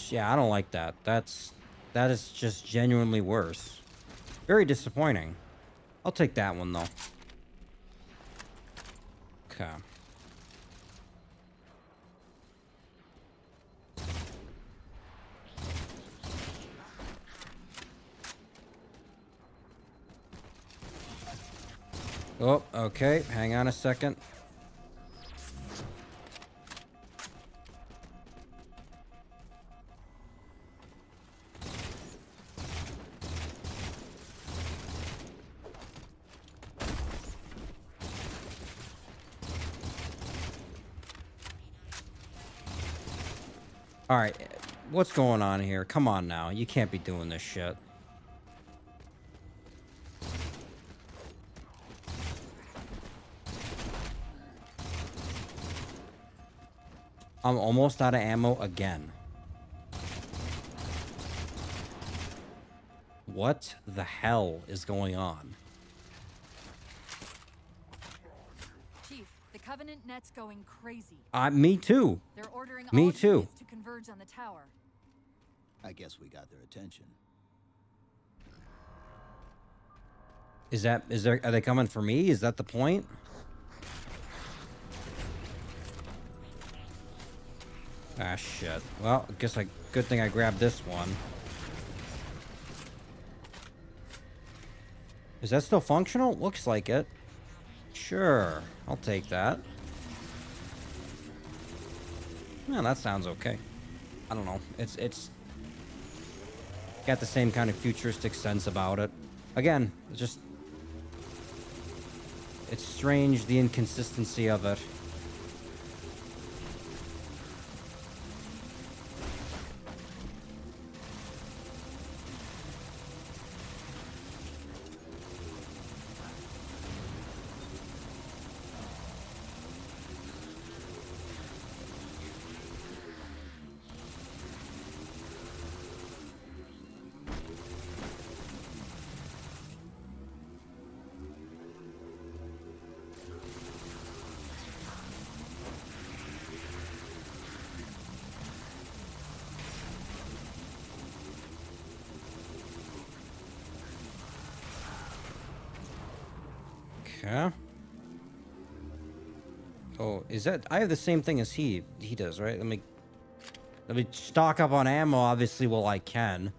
Yeah, I don't like that. That is just genuinely worse. Very disappointing. I'll take that one though. Okay. Oh, okay. Hang on a second. All right, what's going on here? Come on now. You can't be doing this shit. I'm almost out of ammo again. What the hell is going on? Chief, the Covenant net's going crazy. Me too. They're ordering Me all too. units to converge on the tower. I guess we got their attention. Are they coming for me? Is that the point? Ah, shit. Well, I guess good thing I grabbed this one. Is that still functional? Looks like it. Sure. I'll take that. Yeah, that sounds okay. I don't know. It's got the same kind of futuristic sense about it. Again, it's strange, the inconsistency of it. Okay. Oh, is that... I have the same thing as he does, right? Let me stock up on ammo, obviously, while I can.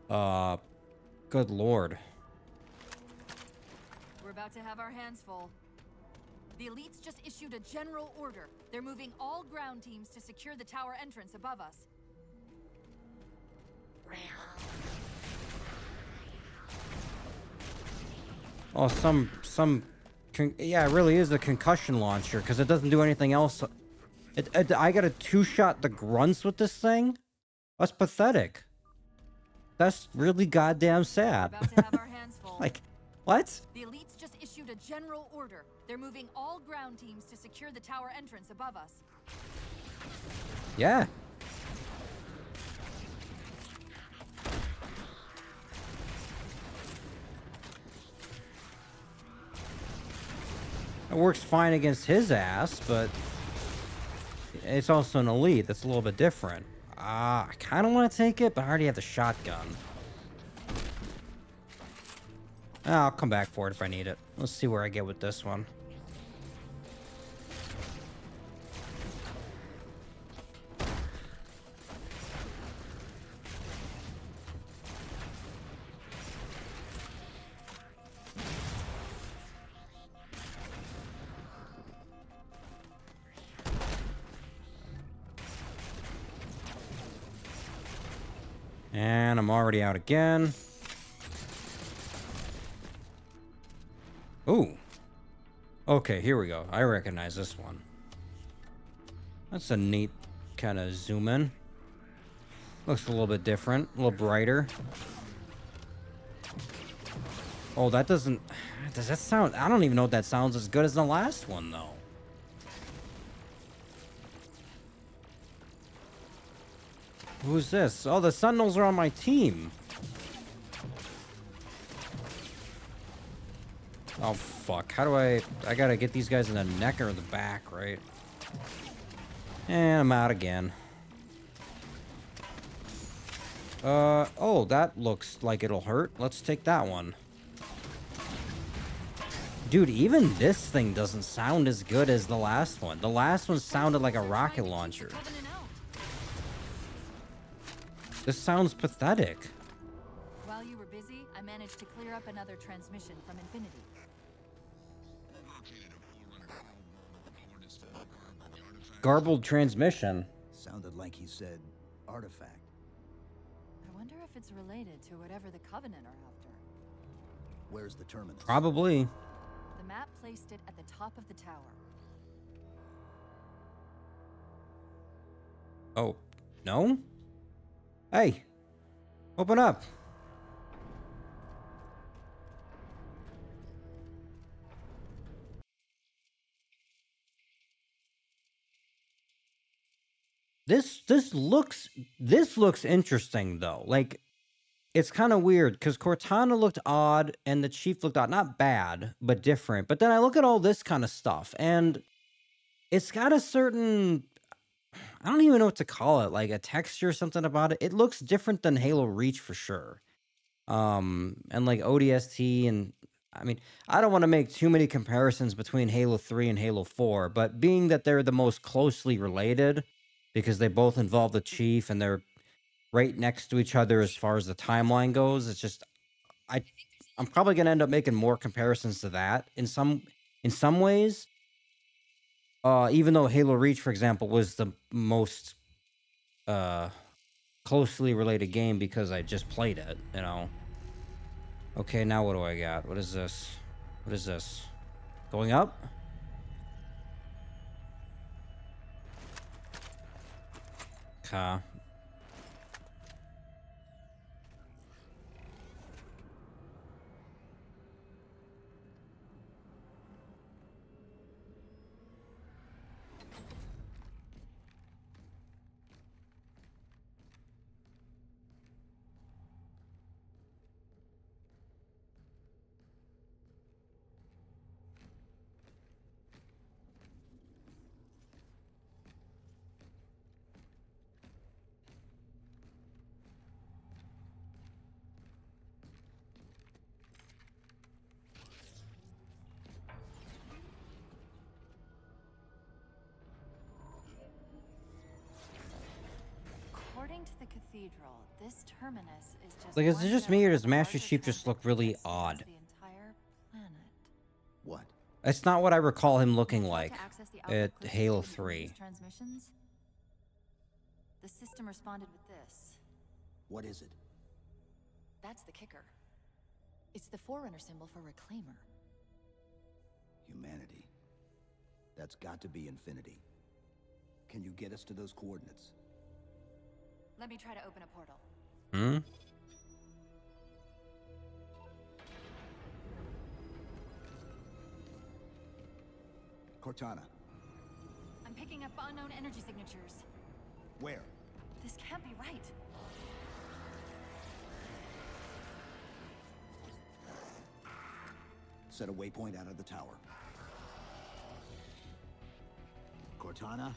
Good lord. We're about to have our hands full. The elites just issued a general order. They're moving all ground teams to secure the tower entrance above us. Oh, yeah, it really is a concussion launcher, because it doesn't do anything else. I gotta two-shot the grunts with this thing? That's pathetic. That's really goddamn sad. We're about to have our hands full. Like, what? The elites just issued a general order. They're moving all ground teams to secure the tower entrance above us. Yeah. It works fine against his ass, but it's also an elite. That's a little bit different. I kind of want to take it, but I already have the shotgun. I'll come back for it if I need it. Let's see where I get with this one. And I'm already out again. Ooh. Okay, here we go. I recognize this one. That's a neat kind of zoom in. Looks a little bit different, a little brighter. Oh, that doesn't... Does that sound... I don't even know if that sounds as good as the last one, though. Who's this? Oh, the Sentinels are on my team. Oh, fuck. How do I gotta get these guys in the neck or the back, right? And I'm out again. Oh, that looks like it'll hurt. Let's take that one. Dude, even this thing doesn't sound as good as the last one. The last one sounded like a rocket launcher. This sounds pathetic. While you were busy, I managed to clear up another transmission from Infinity. Garbled transmission. Sounded like he said artifact. I wonder if it's related to whatever the Covenant are after. Where's the terminus? Probably. The map placed it at the top of the tower. Oh, no? Hey, open up. This looks interesting though. Like, it's kind of weird because Cortana looked odd and the Chief looked odd. Not bad, but different. But then I look at all this kind of stuff and it's got a certain, I don't even know what to call it, like a texture or something about it. It looks different than Halo Reach for sure. And like ODST, and I mean, I don't want to make too many comparisons between Halo 3 and Halo 4, but being that they're the most closely related because they both involve the Chief and they're right next to each other as far as the timeline goes, it's just I'm probably going to end up making more comparisons to that in some ways. Even though Halo Reach, for example, was the most closely related game because I just played it, you know. Okay, now what do I got? What is this? What is this? Going up? Okay. cathedral, this terminus is just Like, is one it just node me, or of does a Master larger Chief just look transit really that spans odd? the entire planet. What? It's not what I recall him looking When I tried like to access the at outlet Halo crypts to read 3. these transmissions, the system responded with this. What is it? That's the kicker. It's the Forerunner symbol for Reclaimer. Humanity. That's got to be infinity. Can you get us to those coordinates? Let me try to open a portal. Hmm? Cortana. I'm picking up unknown energy signatures. Where? This can't be right. Set a waypoint out of the tower. Cortana?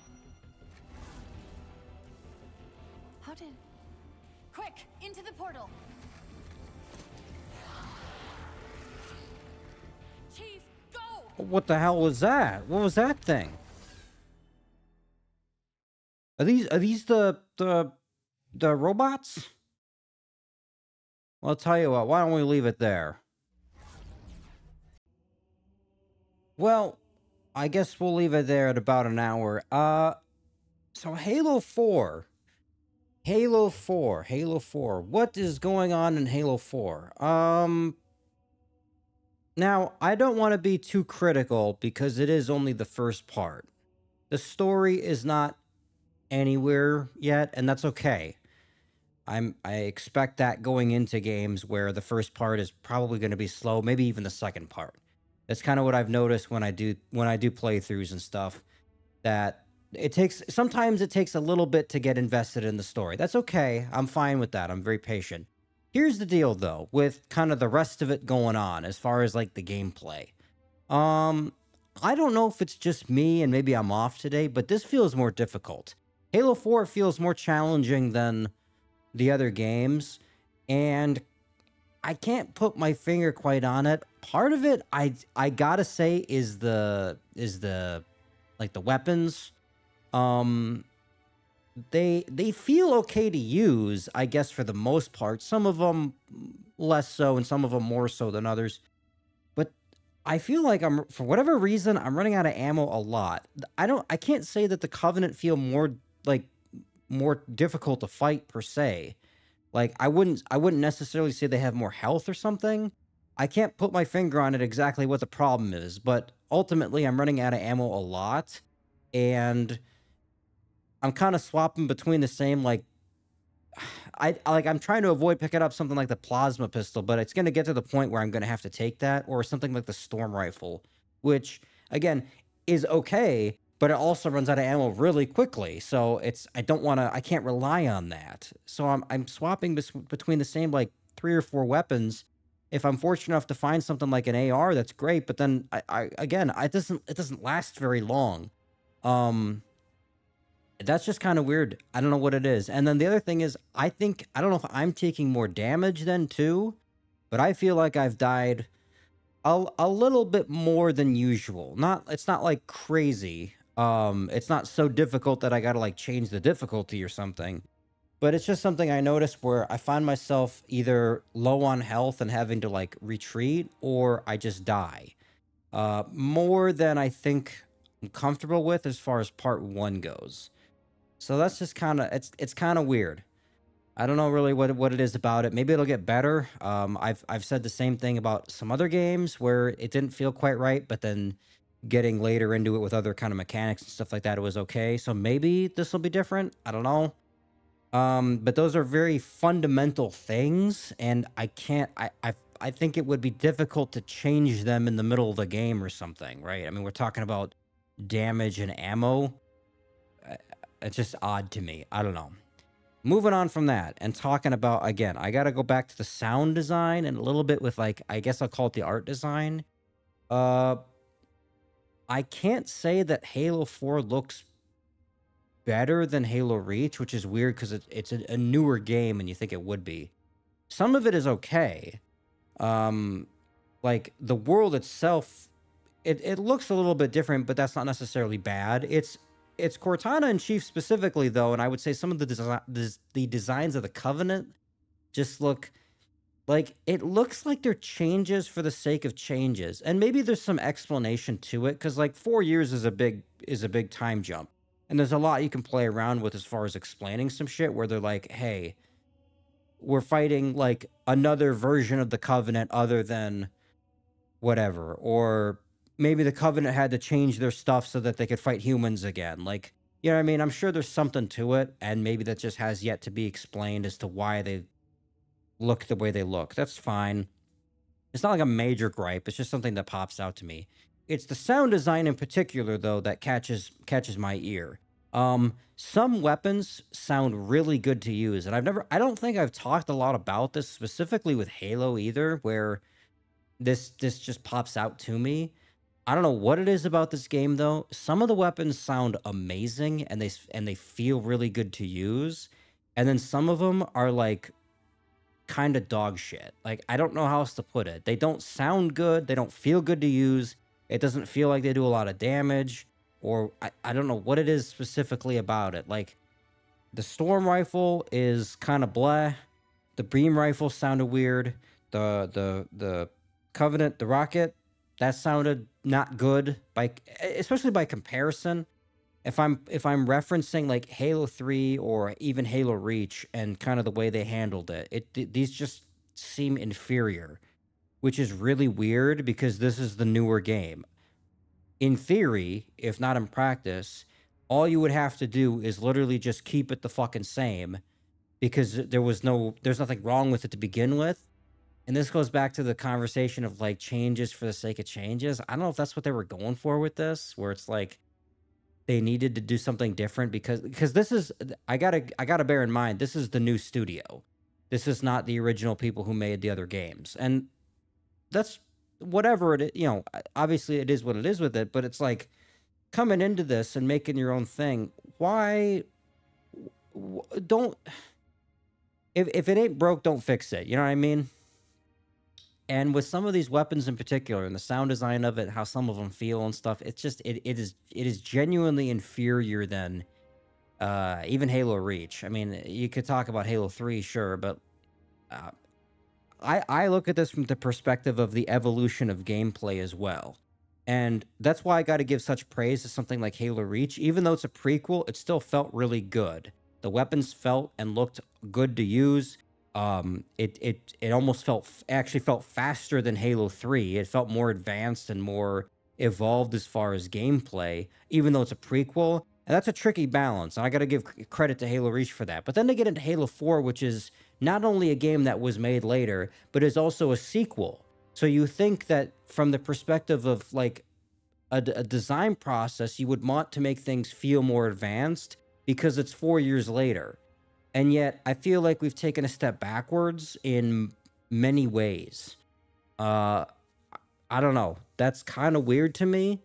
How did... Quick! Into the portal! Chief, go! What the hell was that? What was that thing? Are these the robots? Well, I'll tell you what, why don't we leave it there? Well, I guess we'll leave it there at about an hour. So Halo 4. Halo 4. Halo 4. What is going on in Halo 4? Now, I don't want to be too critical because it is only the first part. The story is not anywhere yet, and that's okay. I expect that going into games where the first part is probably going to be slow, maybe even the second part. That's kind of what I've noticed when I do playthroughs and stuff, that sometimes it takes a little bit to get invested in the story. That's okay. I'm fine with that. I'm very patient. Here's the deal though, with kind of the rest of it going on as far as like the gameplay. I don't know if it's just me and maybe I'm off today, but this feels more difficult. Halo 4 feels more challenging than the other games, and I can't put my finger quite on it. Part of it, I gotta say, is the like the weapons. They feel okay to use, I guess, for the most part. Some of them less so, and some of them more so than others. But I feel like for whatever reason, I'm running out of ammo a lot. I can't say that the Covenant feel more difficult to fight per se. Like I wouldn't necessarily say they have more health or something. I can't put my finger on it exactly what the problem is, but ultimately I'm running out of ammo a lot, and I'm kind of swapping between the same, like I'm trying to avoid picking up something like the plasma pistol, but it's going to get to the point where I'm going to have to take that, or something like the storm rifle, which again is okay, but it also runs out of ammo really quickly. So I can't rely on that. So I'm swapping between the same like 3 or 4 weapons. If I'm fortunate enough to find something like an AR, that's great. But then it doesn't last very long. That's just kind of weird. I don't know what it is. And then the other thing is, I don't know if I'm taking more damage then too, but I feel like I've died a little bit more than usual. It's not like crazy. It's not so difficult that I gotta like change the difficulty or something. But it's just something I noticed where I find myself either low on health and having to like retreat, or I just die. More than I think I'm comfortable with as far as part 1 goes. So that's just kind of, it's kind of weird. I don't know really what it is about it. Maybe it'll get better. I've said the same thing about some other games where it didn't feel quite right, but then getting later into it with other kind of mechanics and stuff like that, it was okay. So maybe this will be different. I don't know. But those are very fundamental things, and I think it would be difficult to change them in the middle of the game or something, right? I mean, we're talking about damage and ammo. It's just odd to me. I don't know. Moving on from that and talking about, again, I got to go back to the sound design and a little bit with, like, I guess I'll call it the art design. I can't say that Halo 4 looks better than Halo Reach, which is weird because it's a newer game and you think it would be. Some of it is okay. Like, the world itself, it looks a little bit different, but that's not necessarily bad. It's it's Cortana and Chief specifically, though, and I would say some of the designs of the Covenant just look like it looks like they're changes for the sake of changes, and maybe there's some explanation to it because like 4 years is a big time jump, and there's a lot you can play around with as far as explaining some shit where they're like, hey, we're fighting like another version of the Covenant other than whatever, or maybe the Covenant had to change their stuff so that they could fight humans again. Like, you know what I mean? I'm sure there's something to it, and maybe that just has yet to be explained as to why they look the way they look. That's fine. It's not like a major gripe. It's just something that pops out to me. It's the sound design in particular, though, that catches my ear. Some weapons sound really good to use, and I don't think I've talked a lot about this specifically with Halo either, where this just pops out to me. I don't know what it is about this game though. Some of the weapons sound amazing and they feel really good to use, and then some of them are like kind of dog shit. Like I don't know how else to put it. They don't sound good, they don't feel good to use. It doesn't feel like they do a lot of damage, or I don't know what it is specifically about it. Like the storm rifle is kind of blah. The beam rifle sounded weird. The Covenant, the rocket, that sounded not good especially by comparison. If I'm referencing like Halo 3 or even Halo Reach and kind of the way they handled these just seem inferior, which is really weird because this is the newer game. In theory, if not in practice, all you would have to do is literally just keep it the fucking same because there's nothing wrong with it to begin with. And this goes back to the conversation of like changes for the sake of changes. I don't know if that's what they were going for with this, where it's like they needed to do something different because this is I gotta bear in mind this is the new studio. This is not the original people who made the other games, and that's whatever it is. You know, obviously it is what it is with it, but it's like coming into this and making your own thing. Why don't if it ain't broke, don't fix it. You know what I mean? And with some of these weapons in particular, and the sound design of it, how some of them feel and stuff, it's just it is genuinely inferior than even Halo Reach. I mean, you could talk about Halo 3, sure, but I look at this from the perspective of the evolution of gameplay as well. And that's why I got to give such praise to something like Halo Reach. Even though it's a prequel, it still felt really good. The weapons felt and looked good to use. It almost actually felt faster than Halo 3. It felt more advanced and more evolved as far as gameplay, even though it's a prequel. And that's a tricky balance. And I got to give credit to Halo Reach for that. But then they get into Halo 4, which is not only a game that was made later, but is also a sequel. So you think that from the perspective of like a design process, you would want to make things feel more advanced because it's 4 years later. And yet, I feel like we've taken a step backwards in many ways. I don't know. That's kind of weird to me.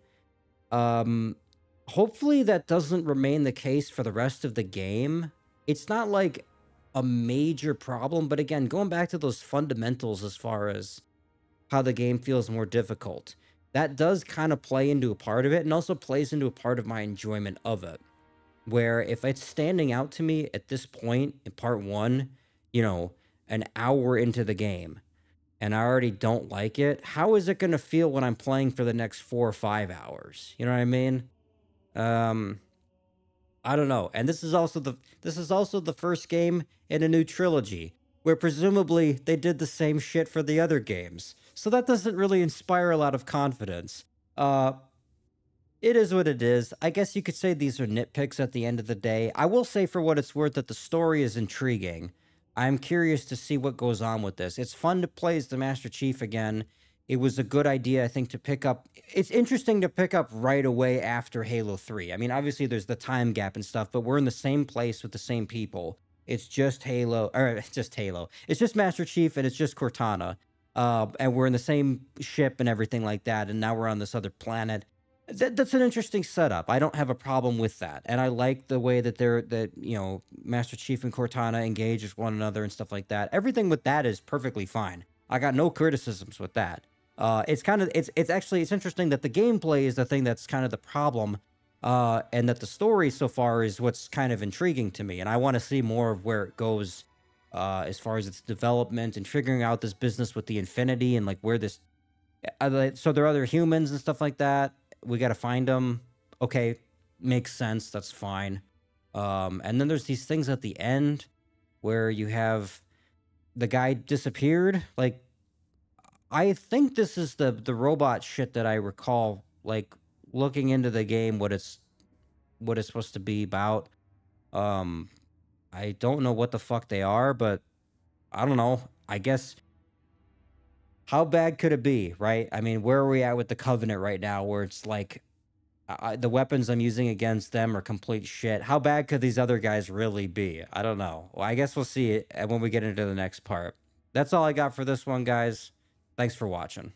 Hopefully that doesn't remain the case for the rest of the game. It's not like a major problem, but again, going back to those fundamentals as far as how the game feels more difficult, that does kind of play into a part of it and also plays into a part of my enjoyment of it. Where if it's standing out to me at this point in part 1, you know, an hour into the game, and I already don't like it, how is it going to feel when I'm playing for the next 4 or 5 hours? You know what I mean? I don't know. And this is also the first game in a new trilogy, where presumably they did the same shit for the other games. So that doesn't really inspire a lot of confidence. It is what it is. I guess you could say these are nitpicks at the end of the day. I will say for what it's worth that the story is intriguing. I'm curious to see what goes on with this. It's fun to play as the Master Chief again. It was a good idea, I think, to pick up. It's interesting to pick up right away after Halo 3. I mean, obviously there's the time gap and stuff, but we're in the same place with the same people. It's just Halo, or it's just Halo. It's just Master Chief and it's just Cortana. And we're in the same ship and everything like that, and now we're on this other planet. That's an interesting setup. I don't have a problem with that. And I like the way that you know, Master Chief and Cortana engage with one another and stuff like that. Everything with that is perfectly fine. I got no criticisms with that. It's interesting that the gameplay is the thing that's kind of the problem. And that the story so far is what's kind of intriguing to me, and I want to see more of where it goes, as far as its development and figuring out this business with the Infinity and like where this. So there are other humans and stuff like that. We got to find them. Okay, makes sense. That's fine. And then there's these things at the end where you have the guy disappeared. Like, I think this is the robot shit that I recall. Like looking into the game, what it's supposed to be about. Um, I don't know what the fuck they are, but I don't know. I guess how bad could it be, right? I mean, where are we at with the Covenant right now? Where it's like the weapons I'm using against them are complete shit. How bad could these other guys really be? I don't know. Well, I guess we'll see it when we get into the next part. That's all I got for this one, guys. Thanks for watching.